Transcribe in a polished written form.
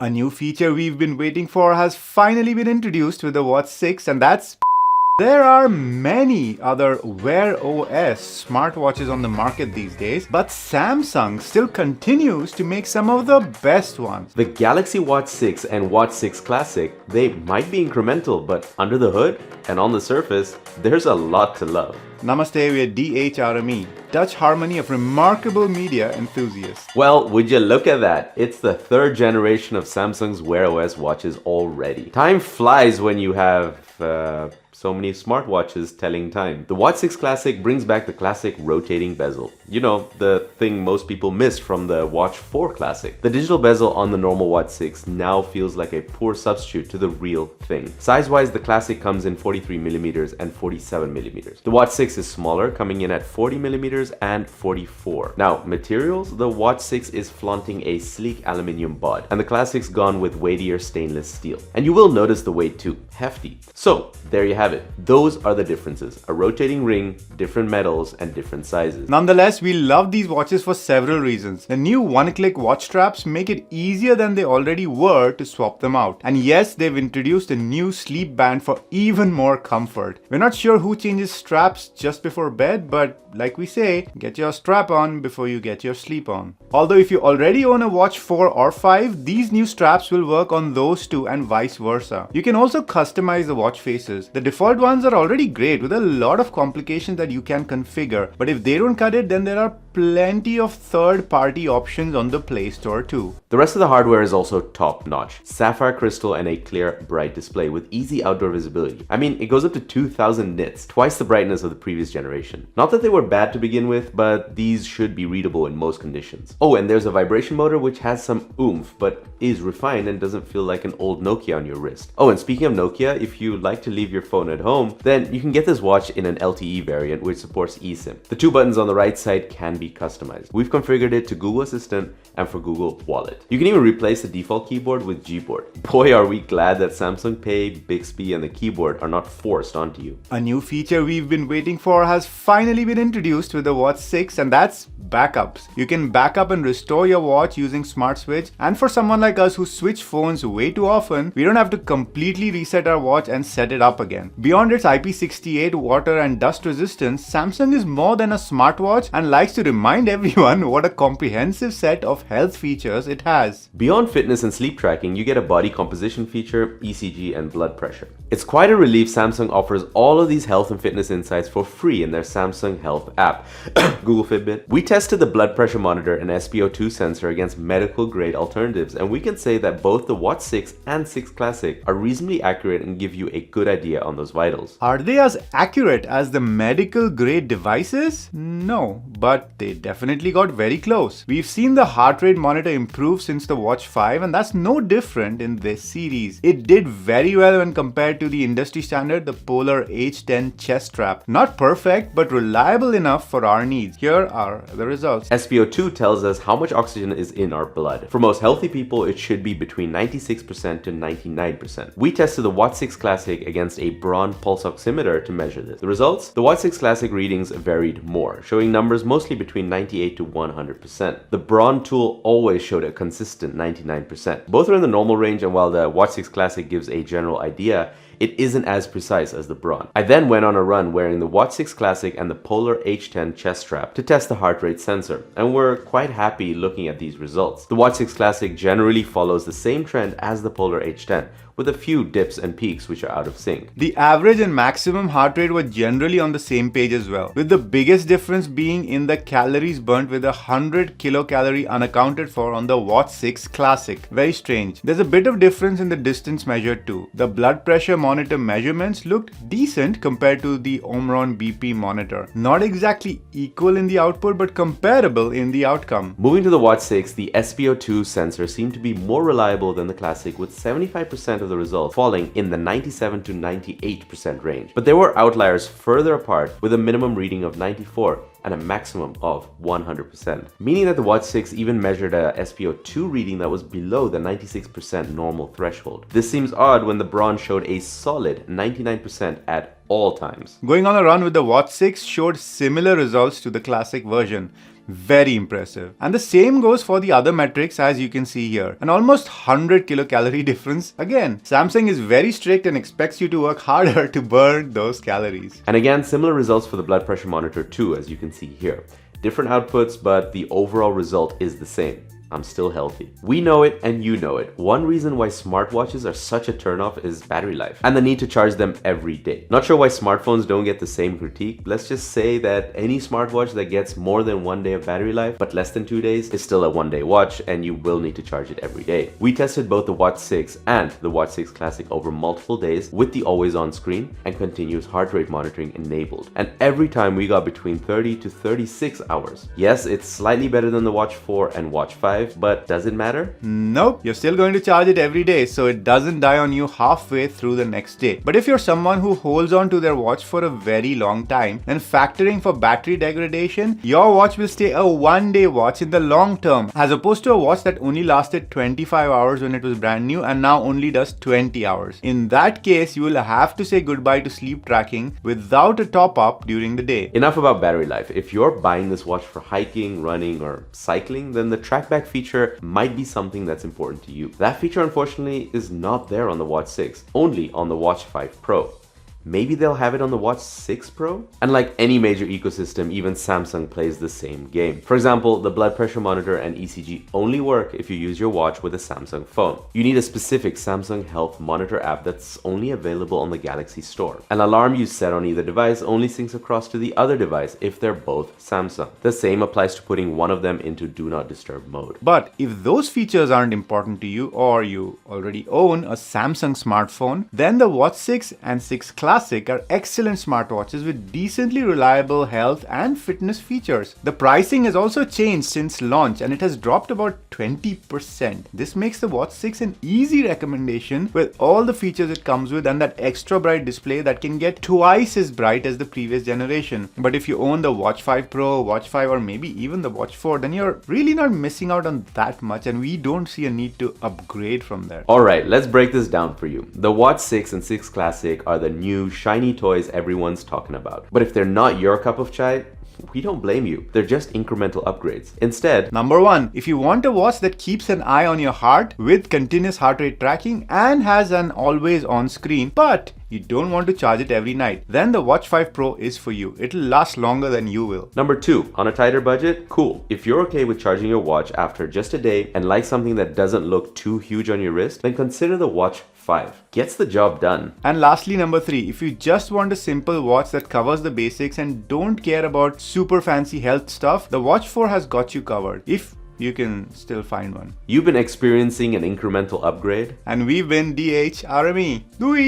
A new feature we've been waiting for has finally been introduced with the Watch 6, and that's there are many other WearOS smartwatches on the market these days, but Samsung still continues to make some of the best ones. The Galaxy Watch 6 and Watch 6 Classic, they might be incremental, but under the hood and on the surface, there's a lot to love. Namaste, we're DHRME, Dutch Harmony of Remarkable Media Enthusiasts. Well, would you look at that? It's the third generation of Samsung's WearOS watches already. Time flies when you have so many smartwatches telling time. The Watch 6 Classic brings back the classic rotating bezel. You know, the thing most people missed from the Watch 4 Classic. The digital bezel on the normal Watch 6 now feels like a poor substitute to the real thing. Size-wise, the Classic comes in 43mm and 47mm. The Watch 6 is smaller, coming in at 40mm and 44. Now, materials, the Watch 6 is flaunting a sleek aluminium bod, and the Classic's gone with weightier stainless steel. And you will notice the weight too, hefty. So, there you have it. Those are the differences. A rotating ring, different metals, and different sizes. Nonetheless, we love these watches for several reasons. The new one-click watch straps make it easier than they already were to swap them out. And yes, they've introduced a new sleep band for even more comfort. We're not sure who changes straps just before bed, but like we say, get your strap on before you get your sleep on. Although if you already own a Watch 4 or 5, these new straps will work on those too and vice versa. You can also customize the watch faces. The default ones are already great with a lot of complications that you can configure, but if they don't cut it, then there are plenty of third-party options on the Play Store too. The rest of the hardware is also top-notch. Sapphire crystal and a clear, bright display with easy outdoor visibility. I mean, it goes up to 2000 nits, twice the brightness of the previous generation. Not that they were bad to begin with, but these should be readable in most conditions. Oh, and there's a vibration motor which has some oomph, but is refined and doesn't feel like an old Nokia on your wrist. Oh, and speaking of Nokia, if you like to leave your phone at home, then you can get this watch in an LTE variant which supports eSIM. The two buttons on the right side can be customized. We've configured it to Google Assistant and for Google Wallet. You can even replace the default keyboard with Gboard. Boy, are we glad that Samsung Pay, Bixby, and the keyboard are not forced onto you. A new feature we've been waiting for has finally been introduced with the Watch 6, and that's backups. You can back up and restore your watch using Smart Switch, and for someone like us who switch phones way too often, we don't have to completely reset our watch and set it up again. Beyond its IP68 water and dust resistance, Samsung is more than a smartwatch and likes to remind everyone what a comprehensive set of health features it has. Beyond fitness and sleep tracking, you get a body composition feature, ECG, and blood pressure. It's quite a relief Samsung offers all of these health and fitness insights for free in their Samsung Health app. Google Fitbit. We tested the blood pressure monitor and SpO2 sensor against medical grade alternatives, and we can say that both the Watch 6 and 6 Classic are reasonably accurate and give you a good idea on those vitals. Are they as accurate as the medical grade devices? No, but they definitely got very close. We've seen the heart rate monitor improve since the Watch 5, and that's no different in this series. It did very well when compared to the industry standard, the Polar H10 chest strap. Not perfect, but reliable enough for our needs. Here are the results. SpO2 tells us how much oxygen is in our blood. For most healthy people, it should be between 96% to 99%. We tested the Watch 6 Classic against a Braun pulse oximeter to measure this. The results? The Watch 6 Classic readings varied more, showing numbers mostly between 98 to 100%. The Braun tool always showed a consistent 99%. Both are in the normal range, and while the Watch 6 Classic gives a general idea, it isn't as precise as the Braun. I then went on a run wearing the Watch 6 Classic and the Polar H10 chest strap to test the heart rate sensor, and we're quite happy looking at these results. The Watch 6 Classic generally follows the same trend as the Polar H10, with a few dips and peaks which are out of sync. The average and maximum heart rate were generally on the same page as well, with the biggest difference being in the calories burnt, with 100 kilocalorie unaccounted for on the Watch 6 Classic. Very strange. There's a bit of difference in the distance measured too. The blood pressure monitor measurements looked decent compared to the Omron BP monitor. Not exactly equal in the output, but comparable in the outcome. Moving to the Watch 6, the SpO2 sensor seemed to be more reliable than the Classic, with 75% of the results falling in the 97 to 98% range. But there were outliers further apart, with a minimum reading of 94 and a maximum of 100%, meaning that the Watch 6 even measured a SpO2 reading that was below the 96% normal threshold. This seems odd when the Braun showed a solid 99% at all times. Going on a run with the Watch 6 showed similar results to the Classic version. Very impressive. And the same goes for the other metrics, as you can see here. An almost 100 kilocalorie difference. Again, Samsung is very strict and expects you to work harder to burn those calories. And again, similar results for the blood pressure monitor too, as you can see here. Different outputs, but the overall result is the same. I'm still healthy. We know it and you know it. One reason why smartwatches are such a turnoff is battery life and the need to charge them every day. Not sure why smartphones don't get the same critique. Let's just say that any smartwatch that gets more than 1 day of battery life but less than 2 days is still a 1-day watch and you will need to charge it every day. We tested both the Watch 6 and the Watch 6 Classic over multiple days with the always on screen and continuous heart rate monitoring enabled. And every time we got between 30 to 36 hours. Yes, it's slightly better than the Watch 4 and Watch 5, but does it matter? Nope, you're still going to charge it every day, so it doesn't die on you halfway through the next day. But if you're someone who holds on to their watch for a very long time, then factoring for battery degradation, your watch will stay a 1-day watch in the long term, as opposed to a watch that only lasted 25 hours when it was brand new and now only does 20 hours. In that case, you will have to say goodbye to sleep tracking without a top-up during the day. Enough about battery life. If you're buying this watch for hiking, running, or cycling, then the trackback feature might be something that's important to you. That feature unfortunately is not there on the Watch 6, only on the Watch 5 Pro. Maybe they'll have it on the Watch 6 Pro? And like any major ecosystem, even Samsung plays the same game. For example, the blood pressure monitor and ECG only work if you use your watch with a Samsung phone. You need a specific Samsung Health Monitor app that's only available on the Galaxy Store. An alarm you set on either device only syncs across to the other device if they're both Samsung. The same applies to putting one of them into Do Not Disturb mode. But if those features aren't important to you, or you already own a Samsung smartphone, then the Watch 6 and 6 Classic are excellent smartwatches with decently reliable health and fitness features. The pricing has also changed since launch and it has dropped about 20%. This makes the Watch 6 an easy recommendation with all the features it comes with and that extra bright display that can get twice as bright as the previous generation. But if you own the Watch 5 Pro, Watch 5, or maybe even the Watch 4, then you're really not missing out on that much and we don't see a need to upgrade from there. Alright, let's break this down for you. The Watch 6 and 6 Classic are the new shiny toys everyone's talking about. But if they're not your cup of chai, we don't blame you. They're just incremental upgrades. Instead, number 1, if you want a watch that keeps an eye on your heart with continuous heart rate tracking and has an always on screen, but you don't want to charge it every night, then the Watch 5 Pro is for you. It'll last longer than you will. Number 2, on a tighter budget, cool. If you're okay with charging your watch after just a day and like something that doesn't look too huge on your wrist, then consider the Watch 5. Gets the job done. And lastly, number 3, if you just want a simple watch that covers the basics and don't care about super fancy health stuff, the Watch 4 has got you covered. If you can still find one. You've been experiencing an incremental upgrade. And we've been DHRME.